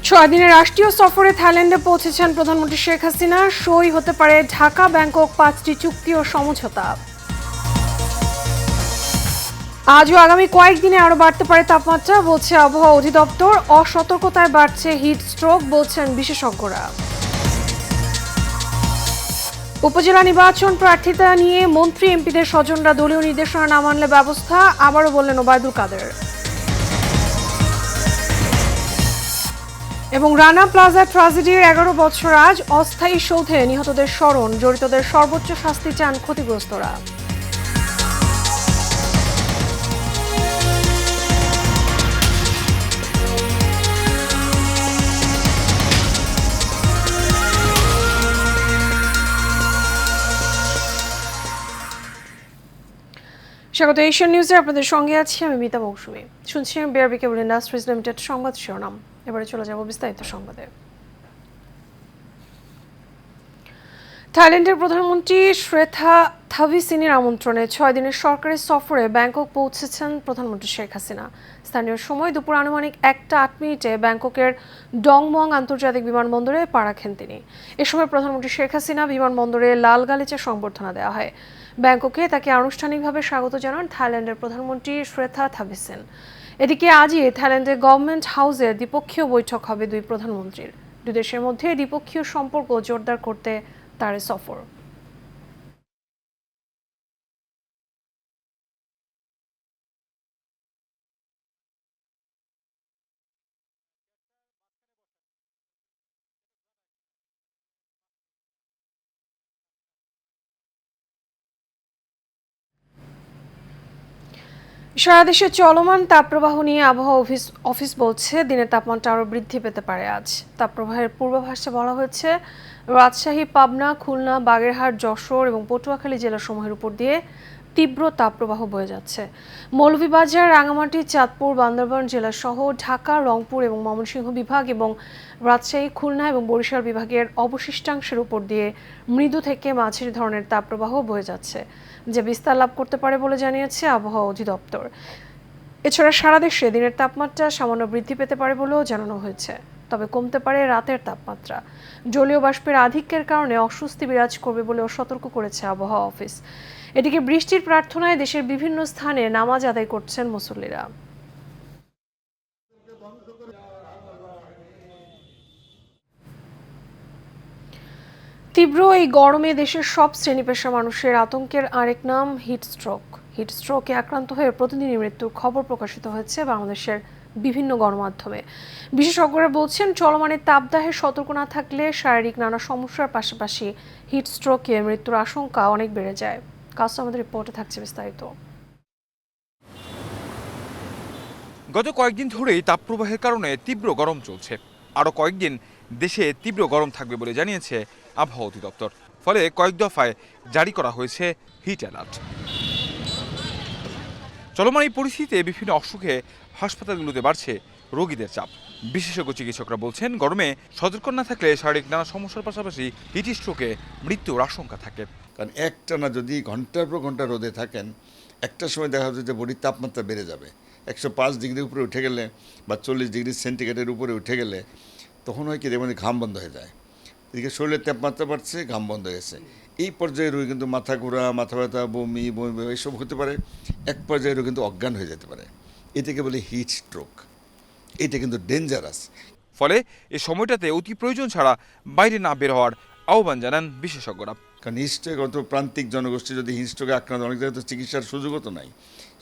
ছয় দিনের রাষ্ট্রীয় সফরে থাইল্যান্ডে পৌঁছেছেন প্রধানমন্ত্রী শেখ হাসিনা। সই হতে পারে ঢাকা ব্যাংকক 5টি চুক্তি ও সমঝোতা। আজ ও আগামী কয়েকদিনে আরো বাড়তে পারে তাপমাত্রা, বলছে আবহাওয়া অধিদপ্তর। অসতর্কতায় বাড়ছে হিট স্ট্রোক, বলছেন বিশেষজ্ঞরা। উপজেলা নির্বাচন প্রার্থিতা নিয়ে মন্ত্রী এমপিদের স্বজনরা দলীয় নির্দেশনা না মানলে ব্যবস্থা, আবারও বললেন ওবায়দুল কাদের। এবং রানা প্লাজা ট্র্যাজেডির 11 বছর আজ, অস্থায়ী সৌধে নিহতদের স্মরণ, জড়িতদের সর্বোচ্চ শাস্তি চান ক্ষতিগ্রস্তরা। স্বাগত এশিয়ান নিউজে, আপনাদের সঙ্গে আছি আমি মিতা মৌসুমী। শুনছিলাম বিআরবি কেবল ইন্ডাস্ট্রিজ লিমিটেড সংবাদ শিরোনাম। এবারে চলে যাব বিস্তারিত সংবাদে। থাইল্যান্ডের প্রধানমন্ত্রী শ্রেথা থাভিসিনির আমন্ত্রণে 6 দিনের সরকারি সফরে ব্যাংকক পৌঁছেছেন প্রধানমন্ত্রী শেখ হাসিনা। স্থানীয় সময় দুপুর আনুমানিক 1:08 ব্যাংককের ডংমং আন্তর্জাতিক বিমানবন্দরে পা রাখেন তিনি। এ সময় প্রধানমন্ত্রী শেখ হাসিনা বিমানবন্দরে লাল গালিচা সংবর্ধনা দেওয়া হয়। ব্যাংককে তাকে আনুষ্ঠানিকভাবে স্বাগত জানান থাইল্যান্ডের প্রধানমন্ত্রী শ্রেথা থাভিসিন। এদিকে আজই থাইল্যান্ডের গভর্নমেন্ট হাউসে দ্বিপক্ষীয় বৈঠক হবে দুই প্রধানমন্ত্রীর। দুই দেশের মধ্যে দ্বিপক্ষীয় সম্পর্ক জোরদার করতে তার সফর। সারা দেশে চলমান তাপপ্রবাহ নিয়ে আবহাওয়া অফিস বলছে দিনের তাপমাত্রা আরও বৃদ্ধি পেতে পারে আজ। তাপপ্রবাহের পূর্বাভাসে বলা হয়েছে রাজশাহী, পাবনা, খুলনা, বাগেরহাট, যশোর এবং পটুয়াখালী জেলাসমূহের উপর দিয়ে তীব্র তাপপ্রবাহ বয়ে যাচ্ছে। মৌলভীবাজার, রাঙামাটি, চাঁদপুর, বান্দরবান জেলাসহ ঢাকা, রংপুর এবং ময়মনসিংহ বিভাগ এবং রাজশাহী, খুলনা এবং বরিশাল বিভাগের অবশিষ্টাংশের উপর দিয়ে মৃদু থেকে মাঝারি ধরনের তাপপ্রবাহ বয়ে যাচ্ছে, যা বিস্তার লাভ করতে পারে বলে জানিয়েছে আবহাওয়া অধিদপ্তর। এছাড়া সারা দেশে দিনের তাপমাত্রা সামান্য বৃদ্ধি পেতে পারে বলেও জানানো হয়েছে, তবে কমতে পারে রাতের তাপমাত্রা। জলীয় বাষ্পের আধিক্যের কারণে অস্বস্তি বিরাজ করবে বলেও সতর্ক করেছে আবহাওয়া অফিস। এদিকে বৃষ্টির প্রার্থনায় দেশের বিভিন্ন স্থানে নামাজ আদায় করছেন মুসল্লিরা। তীব্র এই গরমে দেশের সব শ্রেণী পেশার মানুষের আতঙ্কের আরেক নাম হিটস্ট্রোক। হিটস্ট্রোকে আক্রান্ত হয়ে প্রতিদিনই মৃত্যুর খবর প্রকাশিত হয়েছে বাংলাদেশের বিভিন্ন গণমাধ্যমে। বিশেষজ্ঞরা বলছেন, চলমানের তাপদাহে সতর্ক না থাকলে শারীরিক নানা সমস্যার পাশাপাশি হিটস্ট্রোকে মৃত্যুর আশঙ্কা অনেক বেড়ে যায়। আমাদের রিপোর্টে থাকছে বিস্তারিত। গত কয়েকদিন ধরেই তাপপ্রবাহের কারণে তীব্র গরম চলছে। আরও কয়েকদিন দেশে তীব্র গরম থাকবে বলে জানিয়েছে আবহাওয়া অধিদপ্তর। ফলে কয়েক দফায় জারি করা হয়েছে হিট অ্যালার্ট। চলমান এই পরিস্থিতিতে বিভিন্ন অসুখে হাসপাতালগুলোতে বাড়ছে রোগীদের চাপ। বিশেষজ্ঞ চিকিৎসকরা বলছেন, গরমে সতর্ক না থাকলে শারীরিক নানা সমস্যার পাশাপাশি হিট স্ট্রোকে মৃত্যুর আশঙ্কা থাকে। কারণ একটানা যদি ঘন্টার পর ঘন্টা রোদে থাকেন, একটা সময় দেখা যাচ্ছে যে বডির তাপমাত্রা বেড়ে যাবে। 105 ডিগ্রি উপরে উঠে গেলে বা 40 ডিগ্রি সেন্টিগ্রেডের উপরে উঠে গেলে তখন হয় কি, এর মধ্যে ঘাম বন্ধ হয়ে যায়। এদিকে শরীরের তাপমাত্রা বাড়ছে, ঘাম বন্ধ হয়ে গেছে। এই পর্যায়ে রোগী কিন্তু মাথা ঘোরা, মাথা ব্যথা, বমি এসব হতে পারে। এক পর্যায়ে রোগী কিন্তু অজ্ঞান হয়ে যেতে পারে। এটাকে বলে হিট স্ট্রোক। এটা কিন্তু ডেঞ্জারাস। ফলে এই সময়টাতে অতি প্রয়োজন ছাড়া বাইরে না বের হওয়ার আহ্বান জানান বিশেষজ্ঞরা। কারণ হিটস্ট্রোক অত প্রান্তিক জনগোষ্ঠী যদি হিটস্ট্রোকে আক্রান্ত, অনেক জায়গায় তো চিকিৎসার সুযোগও তো নাই।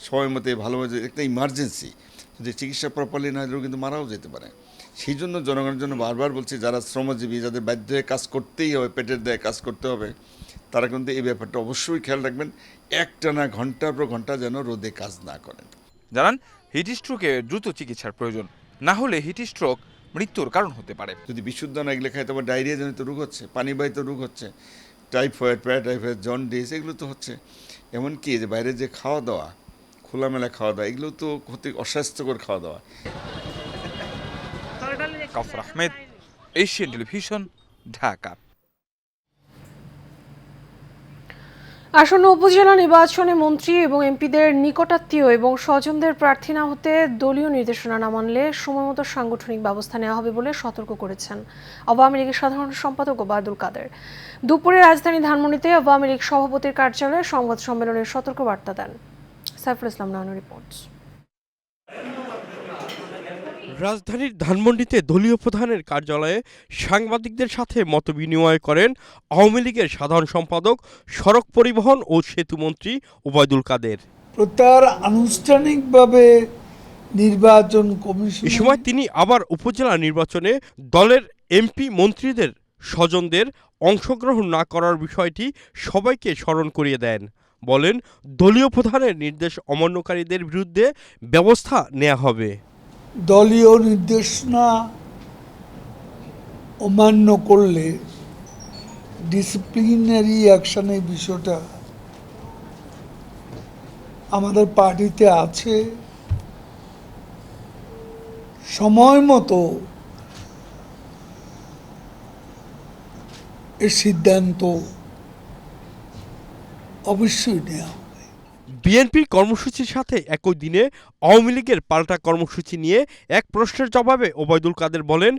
সময় মতো ভালোভাবে একটা ইমার্জেন্সি, যদি চিকিৎসা প্রপারলি না হলেও কিন্তু মারাও যেতে পারে। সেই জন্য জনগণের জন্য বারবার বলছি, যারা শ্রমজীবী, যাদের বাধ্য হয়ে কাজ করতেই হবে, পেটের দায়ে কাজ করতে হবে, তারা কিন্তু এই ব্যাপারটা অবশ্যই খেয়াল রাখবেন। একটানা ঘন্টার পর ঘন্টা যেন রোদে কাজ না করেন। জানান, হিট স্ট্রোকে দ্রুত চিকিৎসার প্রয়োজন, না হলে হিট স্ট্রোক মৃত্যুর কারণ হতে পারে। যদি বিশুদ্ধ না এগুলো খায়, তবে ডায়রিয়া জনিত রোগ হচ্ছে, পানিবাহিত রোগ হচ্ছে, টাইফয়েড, প্যারাটাইফয়েড, জন্ডিস, এগুলো তো হচ্ছে। এমনকি যে বাইরে যে খাওয়া দাওয়া, খোলামেলা খাওয়া দাওয়া, এগুলো তো অস্বাস্থ্যকর খাওয়া দাওয়া। কাফর আহমেদ, এশিয়ান টেলিভিশন, ঢাকা। আসন্ন উপজেলা নির্বাচনে মন্ত্রী এবং এমপিদের নিকটাত্মীয় এবং স্বজনদের প্রার্থী না হতে দলীয় নির্দেশনা না মানলে সময়মতো সাংগঠনিক ব্যবস্থা নেওয়া হবে বলে সতর্ক করেছেন আওয়ামী লীগের সাধারণ সম্পাদক ওবায়দুল কাদের। দুপুরে রাজধানী ধানমন্ডিতে আওয়ামী লীগ সভাপতির কার্যালয়ে সংবাদ সম্মেলনে সতর্কবার্তা দেন। সাইফুল ইসলাম নানুর রিপোর্ট। রাজধানীর ধানমন্ডিতে দলীয় প্রধানের কার্যালয়ে সাংবাদিকদের সাথে মতবিনিময় করেন আওয়ামী লীগের সাধারণ সম্পাদক, সড়ক পরিবহন ও সেতুমন্ত্রী ওবায়দুল কাদের। প্রত্যাহার আনুষ্ঠানিকভাবে নির্বাচন কমিশন। এ সময় তিনি আবার উপজেলা নির্বাচনে দলের এমপি মন্ত্রীদের স্বজনদের অংশগ্রহণ না করার বিষয়টি সবাইকে স্মরণ করিয়ে দেন। বলেন, দলীয় প্রধানের নির্দেশ অমান্যকারীদের বিরুদ্ধে ব্যবস্থা নেওয়া হবে। দলীয় নির্দেশনা অমান্য করলে ডিসিপ্লিনারি অ্যাকশনের বিষয়টা আমাদের পার্টিতে আছে। সময় মতো এর সিদ্ধান্ত অবশ্যই নেওয়া। বিএনপির কর্মসূচির সাথে একই দিনে আওয়ামী লীগের পাল্টা কর্মসূচি নিয়ে এক প্রশ্নের জবাবে ওবায়দুল কাদের বলেন,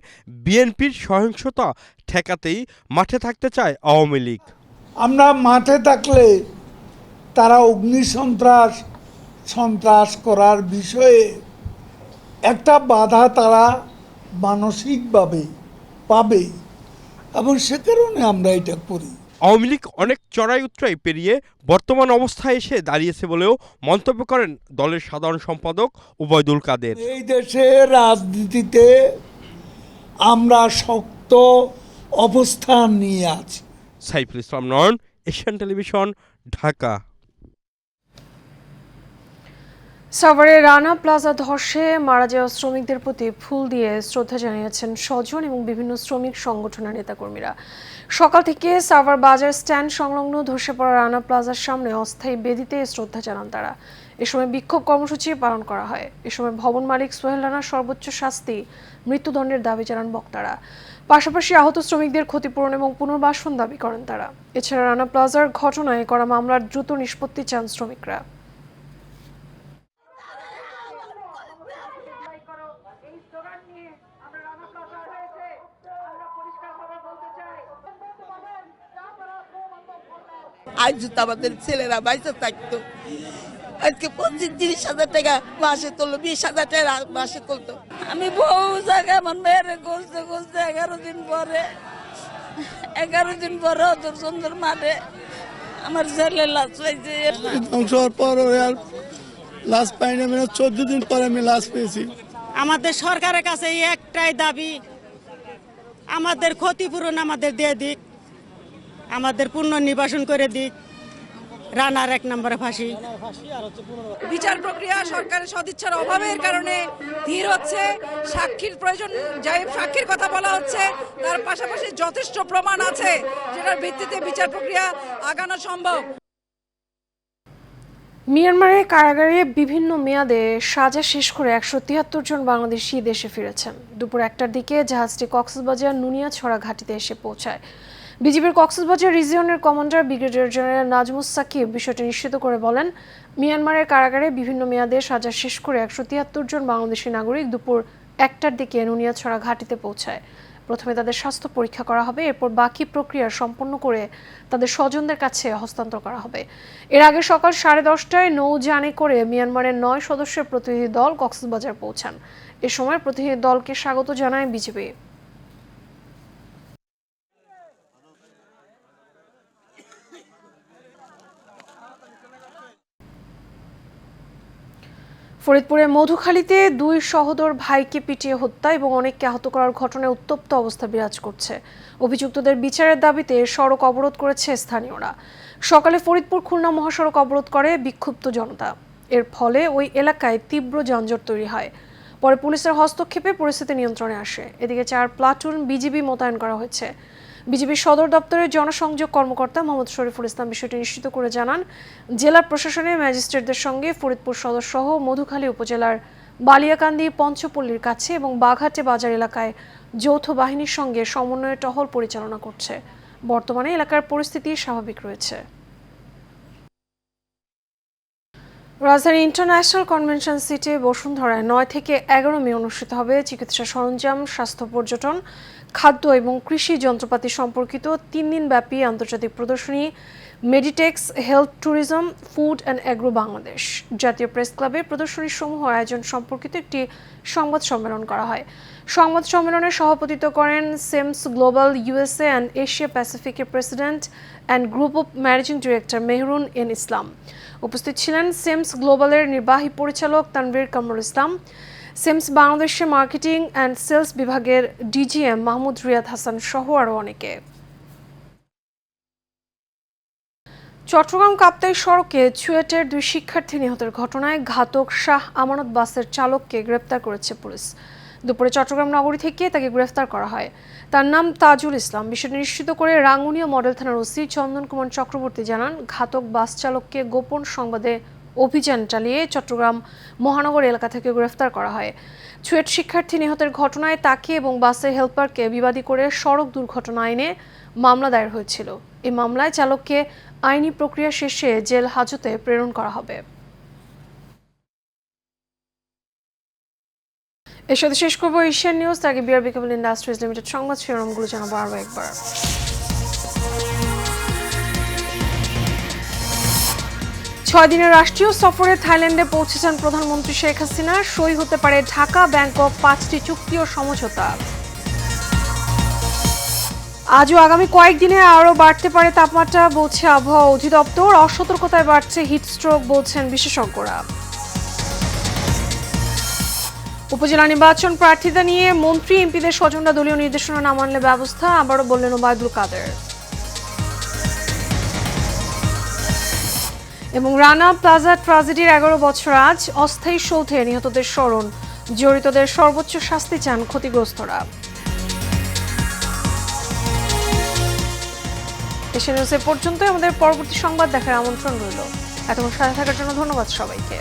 বিএনপির সহিংসতা ঠেকাতেই মাঠে থাকতে চায় আওয়ামী লীগ। আমরা মাঠে থাকলে তারা সন্ত্রাস করার বিষয়ে একটা বাধা তারা মানসিকভাবে পাবে, এবং সে কারণে আমরা এটা করি। আওয়ামী লীগ অনেক চড়াই উতরাই পেরিয়ে বর্তমান অবস্থায় এসে দাঁড়িয়েছে বলেও মন্তব্য করেন দলের সাধারণ সম্পাদক ওবায়দুল কাদের। এই দেশের রাজনীতিতে আমরা শক্ত অবস্থান নিয়ে আছি। সাইফুল ইসলাম নয়ন, এশিয়ান টেলিভিশন, ঢাকা। সাভারে রানা প্লাজা ধসে মারা যাওয়া শ্রমিকদের প্রতি ফুল দিয়ে শ্রদ্ধা জানিয়েছেন স্বজন এবং বিভিন্ন শ্রমিক সংগঠনের নেতাকর্মীরা। সকাল থেকে সাভার বাজার স্ট্যান্ড সংলগ্ন ধসে পড়া রানা প্লাজার সামনে অস্থায়ী বেদিতে শ্রদ্ধা জানান তারা। এ সময় বিক্ষোভ কর্মসূচি পালন করা হয়। এ সময় ভবন মালিক সোহেল রানার সর্বোচ্চ শাস্তি, মৃত্যুদণ্ডের দাবি জানান বক্তারা। পাশাপাশি আহত শ্রমিকদের ক্ষতিপূরণ এবং পুনর্বাসন দাবি করেন তারা। এছাড়া রানা প্লাজার ঘটনায় করা মামলার দ্রুত নিষ্পত্তি চান শ্রমিকরা। আজ যদি আমাদের ছেলেরা বাইসে থাকতো, আজকে 25-30 হাজার টাকা মাসে তুললো, 20,000 টাকা মাসে তুলতো। আমি বহু জায়গায় আমার মেয়ের খুঁজতে 11 দিন পরে অত সুন্দর মাঠে আমার ছেলে লাশ পাইছে। ধ্বংস হওয়ার পর আর লাশ পাইনি, আমি 14 দিন পরে আমি লাশ পেয়েছি। আমাদের সরকারের কাছে একটাই দাবি, আমাদের ক্ষতিপূরণ আমাদের দিয়ে দিক, আমাদের পুনর্নিবাসন করে দিক, রানার 1 নম্বরে ফাঁসি। বিচার প্রক্রিয়া সরকারের সদিচ্ছার অভাবের কারণে ধীর হচ্ছে। সাক্ষীর প্রয়োজন, যাই সাক্ষীর কথা বলা হচ্ছে, তার পাশাপাশি যথেষ্ট প্রমাণ আছে যেটার ভিত্তিতে বিচার প্রক্রিয়া আগানো সম্ভব। মিয়ানমারের কারাগারে বিভিন্ন মেয়াদে সাজা শেষ করে 173 জন বাংলাদেশি দেশে ফিরেছেন। দুপুর 1টার দিকে জাহাজটি কক্সবাজার নুনিয়াছড়া ঘাঁটিতে এসে পৌঁছায়। বিজিবির কক্সবাজার রিজিয়নের commander brigadier general Nazmus Sakib বিষয়টি নিশ্চিত করে বলেন, মিয়ানমারের কারাগারে বিভিন্ন মেয়াদে সাজা শেষ করে 173 জন বাংলাদেশি নাগরিক দুপুর 1টার দিকে নুনিয়াছড়া ঘাঁটিতে পৌঁছায়। প্রথমে তাদের স্বাস্থ্য পরীক্ষা করা হবে, এরপর বাকি প্রক্রিয়া সম্পন্ন করে তাদের স্বজনদের কাছে হস্তান্তর করা হবে। এর আগে সকাল 10:30টায় নৌযানে করে মিয়ানমারের 9 সদস্যের প্রতিনিধি দল কক্সবাজার পৌঁছান। এ সময় প্রতিনিধি দলকে স্বাগত জানায় বিজিবি। ফরিদপুরের মধুখালীতে 2 সহোদর ভাইকে পিটিয়ে হত্যা এবং অনেককে আহত করার ঘটনায় উত্তপ্ত অবস্থা বিরাজ করছে। অভিযুক্তদের বিচারের দাবিতে সড়ক অবরোধ করেছে স্থানীয়রা। সকালে ফরিদপুর খুলনা মহাসড়ক অবরোধ করে বিক্ষুব্ধ জনতা। এর ফলে ওই এলাকায় তীব্র যানজট তৈরি হয়। পরে পুলিশের হস্তক্ষেপে পরিস্থিতি নিয়ন্ত্রণে আসে। এদিকে 4 প্লাটুন বিজিবি মোতায়েন করা হয়েছে। বিজিবির সদর দপ্তরের জনসংযোগ কর্মকর্তা মোহাম্মদ শরীফুল ইসলাম বিষয়টি নিশ্চিত করে জানান, জেলা প্রশাসনের ম্যাজিস্ট্রেটদের সঙ্গে ফরিদপুর সদর সহ মধুখালী উপজেলার বালিয়াকান্দি, পঞ্চপল্লীর কাছে এবং বাঘাটে বাজার এলাকায় যৌথ বাহিনীর সঙ্গে সমন্বয়ে টহল পরিচালনা করছে। বর্তমানে এলাকার পরিস্থিতি স্বাভাবিক রয়েছে। রাজধানী ইন্টারন্যাশনাল কনভেনশন সিটি বসুন্ধরায় 9 থেকে 11 মে অনুষ্ঠিত হবে চিকিৎসা সরঞ্জাম, স্বাস্থ্য পর্যটন, খাদ্য এবং কৃষি যন্ত্রপাতি সম্পর্কিত 3 দিনব্যাপী আন্তর্জাতিক প্রদর্শনী Meditex health tourism food and agro Bangladesh. জাতীয় প্রেস ক্লাবে প্রদর্শনীর সমূহ আয়োজন সম্পর্কিত একটি সংবাদ সম্মেলন করা হয়। সংবাদ সম্মেলনে সভাপতিত্ব করেন Sems Global USA and Asia প্যাসিফিকের president and group of managing director Mehrun N Islam. উপস্থিত ছিলেন সেমস গ্লোবালের নির্বাহী পরিচালক তানভীর কামরুল ইসলাম, সেমস বাংলাদেশের মার্কেটিং অ্যান্ড সেলস বিভাগের ডিজিএম মাহমুদ রিয়াদ হাসান সহ আরও অনেকে। চট্টগ্রাম কাপ্তাই সড়কে চুয়েটের 2 শিক্ষার্থী নিহতের ঘটনায় ঘাতক শাহ আমানত বাসের চালককে গ্রেপ্তার করেছে পুলিশ। দুপুরে চট্টগ্রাম নগরী থেকে তাকে গ্রেফতার করা হয়। তার নাম তাজুল ইসলাম। বিষয়টি নিশ্চিত করে রাঙ্গুনিয়া মডেল থানার ওসি চন্দন কুমার চক্রবর্তী জানান, ঘাতক বাস চালককে গোপন সংবাদে অভিযান চালিয়ে চট্টগ্রাম মহানগর এলাকা থেকে গ্রেফতার করা হয়। চুয়েট শিক্ষার্থী নিহতের ঘটনায় তাকে এবং বাসের হেল্পারকে বিবাদী করে সড়ক দুর্ঘটনা আইনে মামলা দায়ের হয়েছিল। এই মামলায় চালককে আইনি প্রক্রিয়া শেষে জেল হাজতে প্রেরণ করা হবে। এর সাথে শেষ করবো এশিয়ান নিউজ। তার আগে বিআরবি কেবল ইন্ডাস্ট্রিজ লিমিটেড সংবাদ শিরোনামগুলো জানাবো আরও একবার। 6 দিনের রাষ্ট্রীয় সফরে থাইল্যান্ডে পৌঁছেছেন প্রধানমন্ত্রী শেখ হাসিনা। সই হতে পারে ঢাকা ব্যাংকক 5টি চুক্তি ও সমঝোতা। আজও আগামী কয়েকদিনে আরও বাড়তে পারে তাপমাত্রা বলছে আবহাওয়া অধিদপ্তর। অসতর্কতায় বাড়ছে হিটস্ট্রোক বলছেন বিশেষজ্ঞরা। উপজেলা নির্বাচন প্রার্থীতা নিয়ে মন্ত্রী এমপিদের স্বজনরা দলীয় নির্দেশনা না মানলে ব্যবস্থা, আবারও বললেন ওবায়দুল কাদের। এবং রানা প্লাজা ট্র্যাজেডির 11 বছর আজ, অস্থায়ী সৌধে নিহতদের স্মরণ, জড়িতদের সর্বোচ্চ শাস্তি চান ক্ষতিগ্রস্তরা। এশিয়ান নিউজ এ পর্যন্তই। আমাদের পরবর্তী সংবাদ দেখার আমন্ত্রণ রইল। এতক্ষণ সাথে থাকার জন্য ধন্যবাদ সবাইকে।